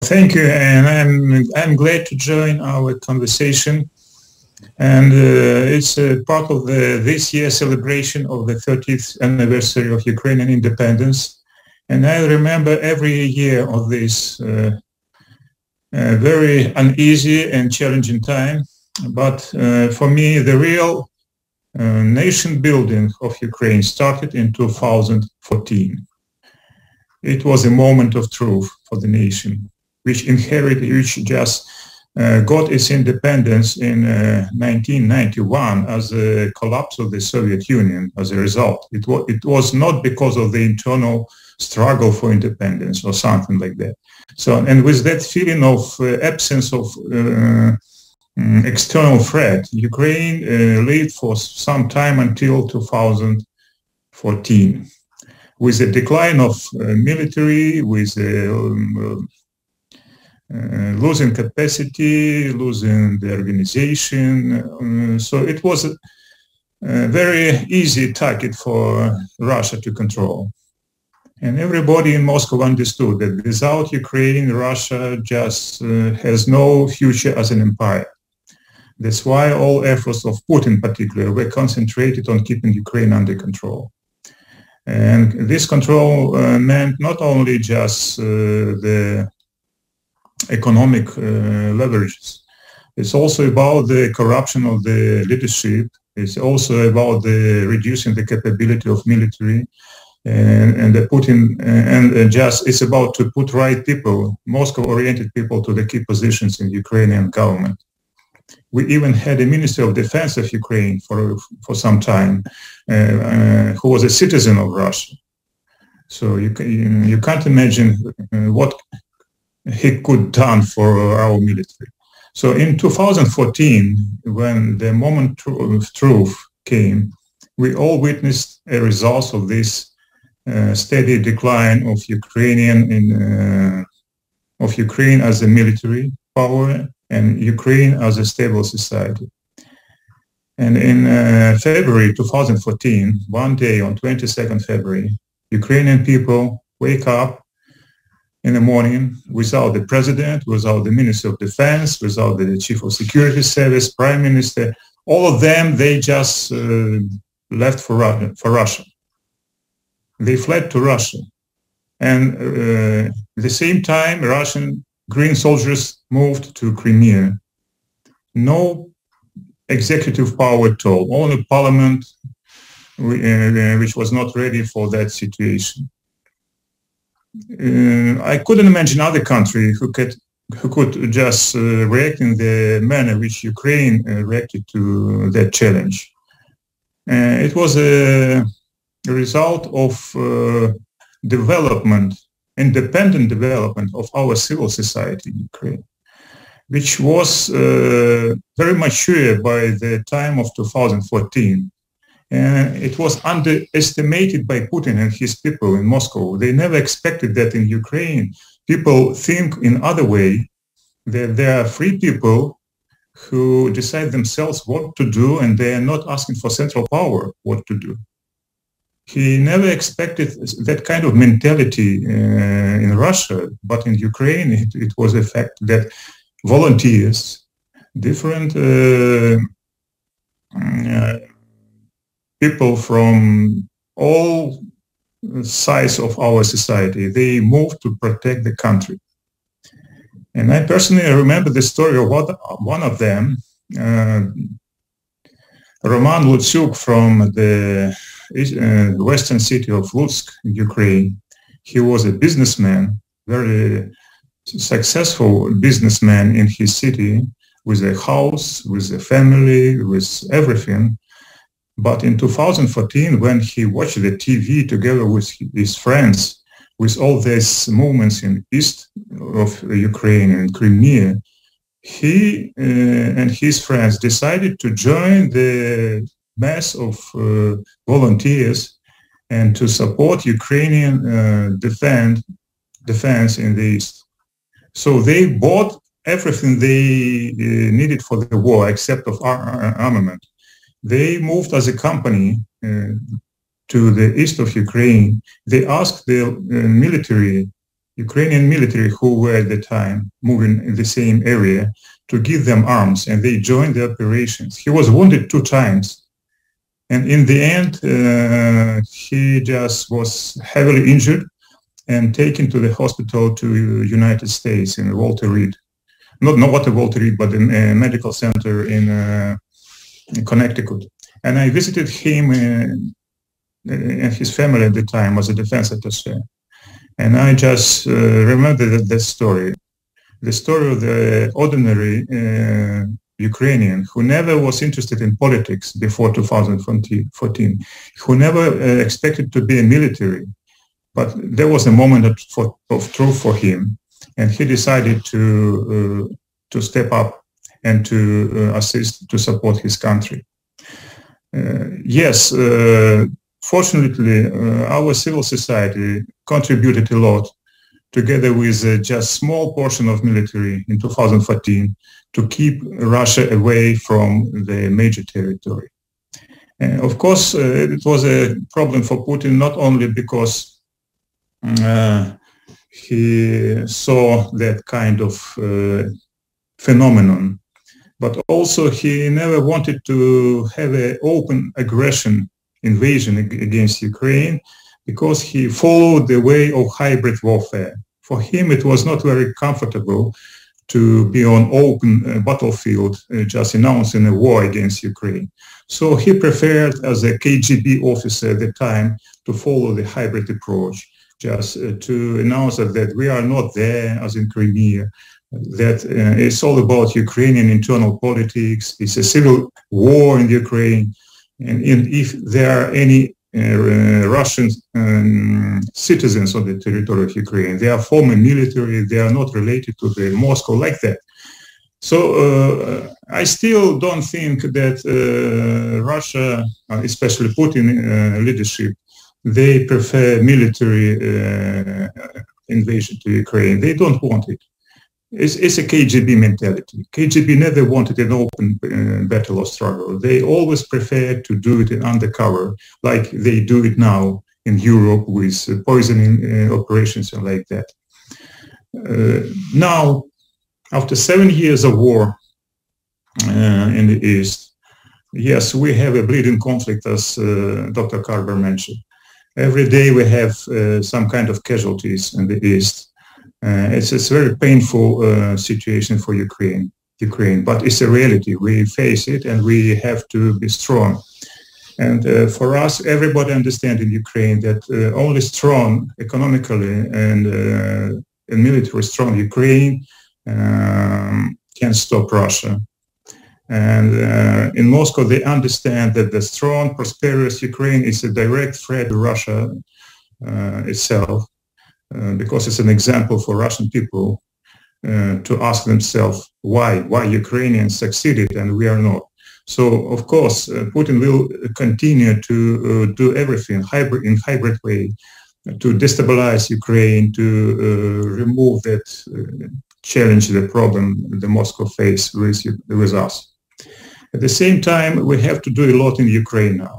Thank you, and I'm glad to join our conversation. And it's part of this year's celebration of the 30th anniversary of Ukrainian independence. And I remember every year of this very uneasy and challenging time. But for me, the real nation building of Ukraine started in 2014. It was a moment of truth for the nation, which just got its independence in 1991 as a collapse of the Soviet Union as a result. It was not because of the internal struggle for independence or something like that. So, and with that feeling of absence of external threat, Ukraine lived for some time until 2014. With the decline of military, with losing capacity, losing the organization. So it was a very easy target for Russia to control. And everybody in Moscow understood that without Ukraine, Russia just has no future as an empire. That's why all efforts of Putin particularly were concentrated on keeping Ukraine under control. And this control meant not only just the economic leverages. It's also about the corruption of the leadership. It's also about the reducing the capability of military, and the Putin and just it's about to put right people, Moscow-oriented people, to the key positions in Ukrainian government. We even had a Minister of Defense of Ukraine for some time, who was a citizen of Russia. So you can't imagine what he could done for our military. So in 2014, when the moment of truth came, we all witnessed a result of this steady decline of Ukraine as a military power and Ukraine as a stable society. And in February 2014, one day on 22nd February, Ukrainian people wake up in the morning without the president, without the Minister of Defense, without the Chief of Security Service, Prime Minister. All of them, they just left for Russia. They fled to Russia. And at the same time, Russian Green soldiers moved to Crimea. No executive power at all, only parliament, which was not ready for that situation. I couldn't imagine other country who could just react in the manner which Ukraine reacted to that challenge. It was a result of independent development of our civil society in Ukraine, which was very mature by the time of 2014. And it was underestimated by Putin and his people in Moscow. They never expected that in Ukraine, people think in other way, that there are free people who decide themselves what to do, and they are not asking for central power what to do. He never expected that kind of mentality in Russia, but in Ukraine, it was a fact that volunteers, different people from all sides of our society, they moved to protect the country. And I personally remember the story of one of them, Roman Lutsuk from the western city of Lutsk, Ukraine. He was a businessman, very successful businessman in his city, with a house, with a family, with everything. But in 2014, when he watched the TV together with his friends, with all these movements in east of Ukraine and Crimea, he and his friends decided to join the mass of volunteers and to support Ukrainian defense in the east. So they bought everything they needed for the war except of armament. They moved as a company to the east of Ukraine. They asked the military Ukrainian military who were at the time moving in the same area to give them arms, and they joined the operations. He was wounded 2 times. And in the end, he just was heavily injured and taken to the hospital to United States in Walter Reed. Not Walter Reed, but in a medical center in Connecticut. And I visited him and his family at the time as a defense attaché. And I just remember that story. The story of the ordinary Ukrainian who never was interested in politics before 2014, who never expected to be a military. But there was a moment of truth for him, and he decided to step up and to assist, to support his country. Yes, fortunately, our civil society contributed a lot, together with just small portion of military in 2014, to keep Russia away from the major territory. Of course, it was a problem for Putin, not only because he saw that kind of phenomenon, but also he never wanted to have an open aggression invasion against Ukraine, because he followed the way of hybrid warfare. For him, it was not very comfortable to be on open battlefield, just announcing a war against Ukraine. So he preferred, as a KGB officer at the time, to follow the hybrid approach, just to announce that we are not there, as in Crimea, that it's all about Ukrainian internal politics, it's a civil war in Ukraine, and if there are any Russian citizens on the territory of Ukraine, they are former military, they are not related to the Moscow like that. So I still don't think that Russia, especially Putin leadership, they prefer military invasion to Ukraine. They don't want it. It's a KGB mentality. KGB never wanted an open battle or struggle. They always prefer to do it undercover, like they do it now in Europe with poisoning operations and like that. Now, after 7 years of war in the East, yes, we have a bleeding conflict, as Dr. Karber mentioned. Every day we have some kind of casualties in the East. It's a very painful situation for Ukraine, but it's a reality. We face it and we have to be strong. And for us, everybody understands in Ukraine that only strong economically and military strong Ukraine can stop Russia. And in Moscow, they understand that the strong, prosperous Ukraine is a direct threat to Russia itself. Because it's an example for Russian people to ask themselves why Ukrainians succeeded and we are not. So, of course, Putin will continue to do everything in hybrid way to destabilize Ukraine, to remove that challenge, the problem the Moscow face with us. At the same time, we have to do a lot in Ukraine now.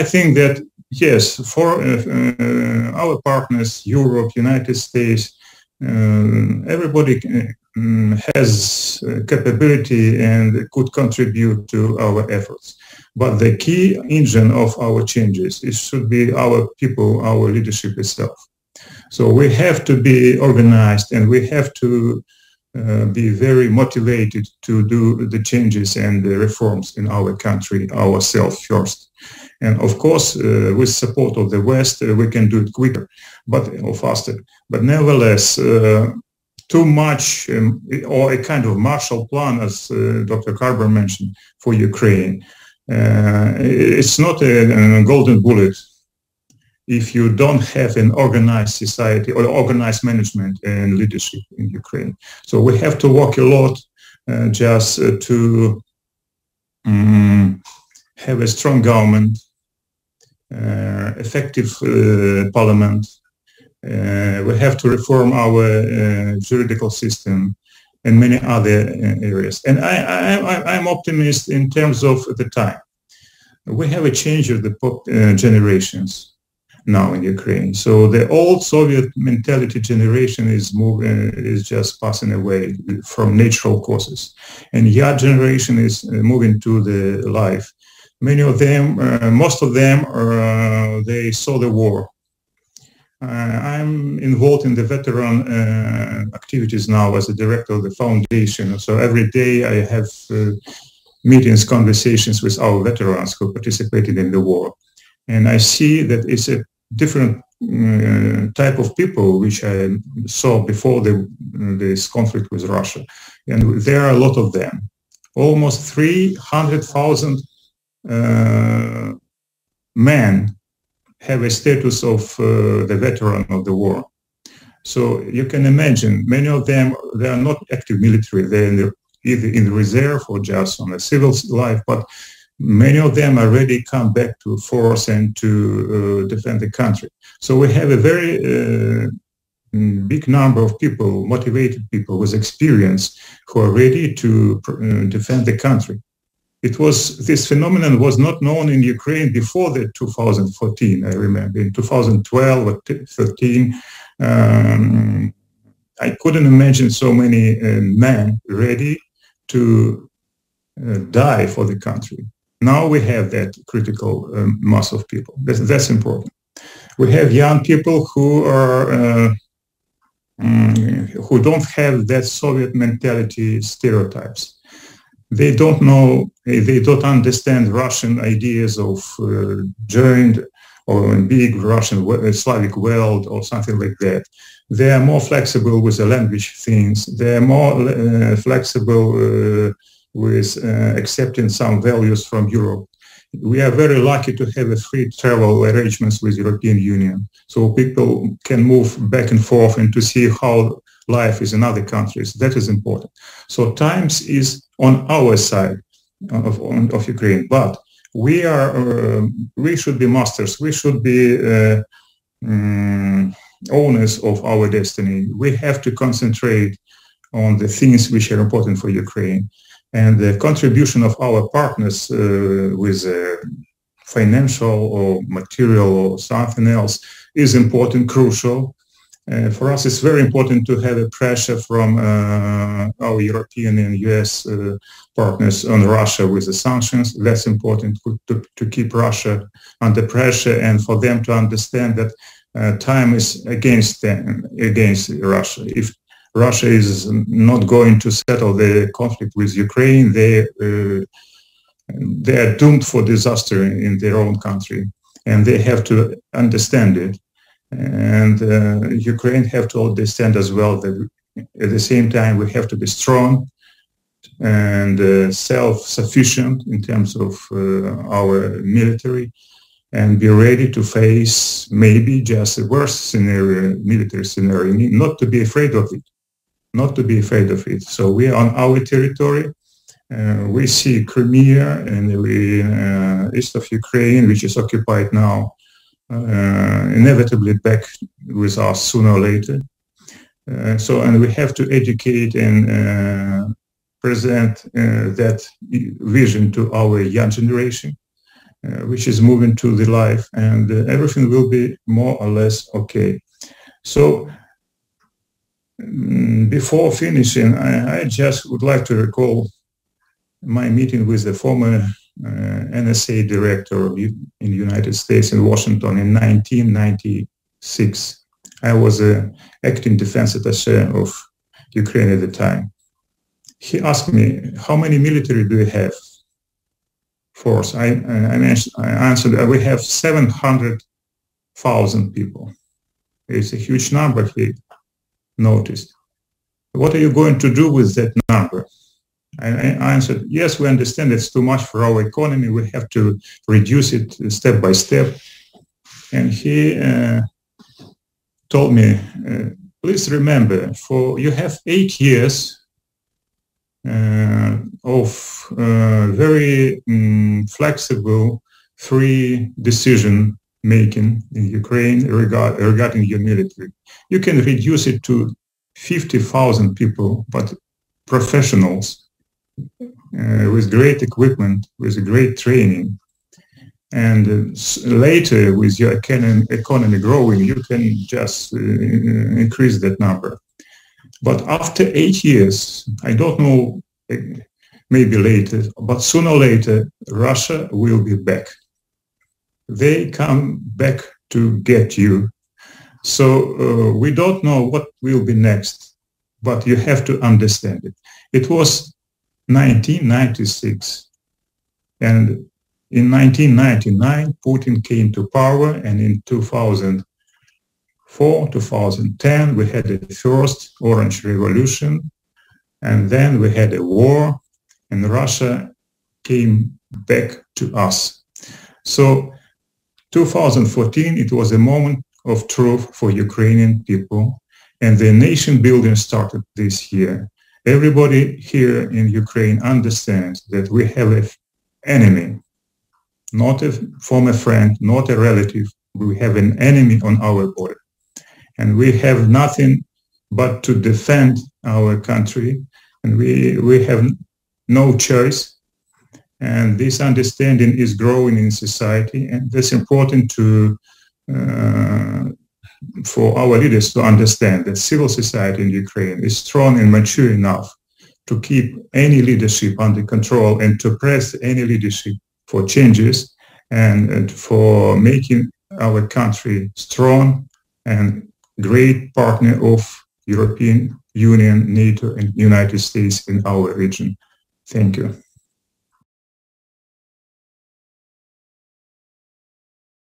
I think that yes, for our partners, Europe, United States, everybody has capability and could contribute to our efforts. But the key engine of our changes should be our people, our leadership itself. So we have to be organized and we have to be very motivated to do the changes and the reforms in our country ourselves first. And of course, with support of the West, we can do it quicker, or faster. But nevertheless, too much or a kind of Marshall Plan, as Dr. Karber mentioned, for Ukraine. It's not a golden bullet if you don't have an organized society or organized management and leadership in Ukraine. So we have to work a lot just to have a strong government, effective parliament. We have to reform our juridical system and many other areas. And I'm optimist in terms of the time. We have a change of the generations. now in Ukraine. So the old Soviet mentality generation is just passing away from natural causes, and young generation is moving to the life. Many of them, most of them, they saw the war. I'm involved in the veteran activities now as a director of the foundation. So every day I have meetings, conversations with our veterans who participated in the war. And I see that it's a different type of people which I saw before this conflict with Russia. And there are a lot of them. Almost 300,000 men have a status of the veteran of the war. So you can imagine, many of them, they are not active military. They're either in the reserve or just on a civil life, but many of them already come back to force and to defend the country. So we have a very big number of people, motivated people with experience who are ready to defend the country. This phenomenon was not known in Ukraine before the 2014, I remember. In 2012 or 13, I couldn't imagine so many men ready to die for the country. Now we have that critical mass of people. That's important. We have young people who are who don't have that Soviet mentality stereotypes. They don't know, they don't understand Russian ideas of joined or big Russian Slavic world or something like that. They are more flexible with the language things. They are more flexible with accepting some values from Europe. We are very lucky to have a free travel arrangements with European Union, so people can move back and forth and to see how life is in other countries. That is important. So times is on our side of Ukraine, but we should be masters. We should be owners of our destiny. We have to concentrate on the things which are important for Ukraine. And the contribution of our partners with financial or material or something else is important, crucial. For us, it's very important to have a pressure from our European and US partners on Russia with the sanctions. That's important to keep Russia under pressure and for them to understand that time is against Russia. If Russia is not going to settle the conflict with Ukraine, they are doomed for disaster in their own country, and they have to understand it. And Ukraine have to understand as well that at the same time we have to be strong and self-sufficient in terms of our military, and be ready to face maybe just a worse scenario, military scenario, not to be afraid of it. Not to be afraid of it. So we are on our territory. We see Crimea and the east of Ukraine, which is occupied now, inevitably back with us sooner or later. And we have to educate and present that vision to our young generation, which is moving to the life, and everything will be more or less okay. So before finishing, I just would like to recall my meeting with the former NSA director in the United States in Washington in 1996. I was an acting defense attaché of Ukraine at the time. He asked me, how many military do you have? Force. I answered, we have 700,000 people. It's a huge number, he noticed. What are you going to do with that number? I answered, yes, we understand it's too much for our economy. We have to reduce it step by step. And he told me, please remember, you have 8 years of very flexible, free decision making in Ukraine regarding your military. You can reduce it to 50,000 people, but professionals with great equipment, with great training. And later, with your economy growing, you can just increase that number. But after 8 years, I don't know, maybe later, but sooner or later, Russia will be back. They come back to get you. So we don't know what will be next, but you have to understand it. It was 1996, and in 1999, Putin came to power, and in 2004, 2010, we had the first Orange Revolution, and then we had a war, and Russia came back to us. So 2014, it was a moment of truth for Ukrainian people, and the nation building started this year. Everybody here in Ukraine understands that we have an enemy, not a former friend, not a relative. We have an enemy on our border, and we have nothing but to defend our country, and we have no choice. And this understanding is growing in society, and that's important for our leaders to understand that civil society in Ukraine is strong and mature enough to keep any leadership under control and to press any leadership for changes and for making our country strong and great partner of European Union, NATO, and United States in our region. Thank you.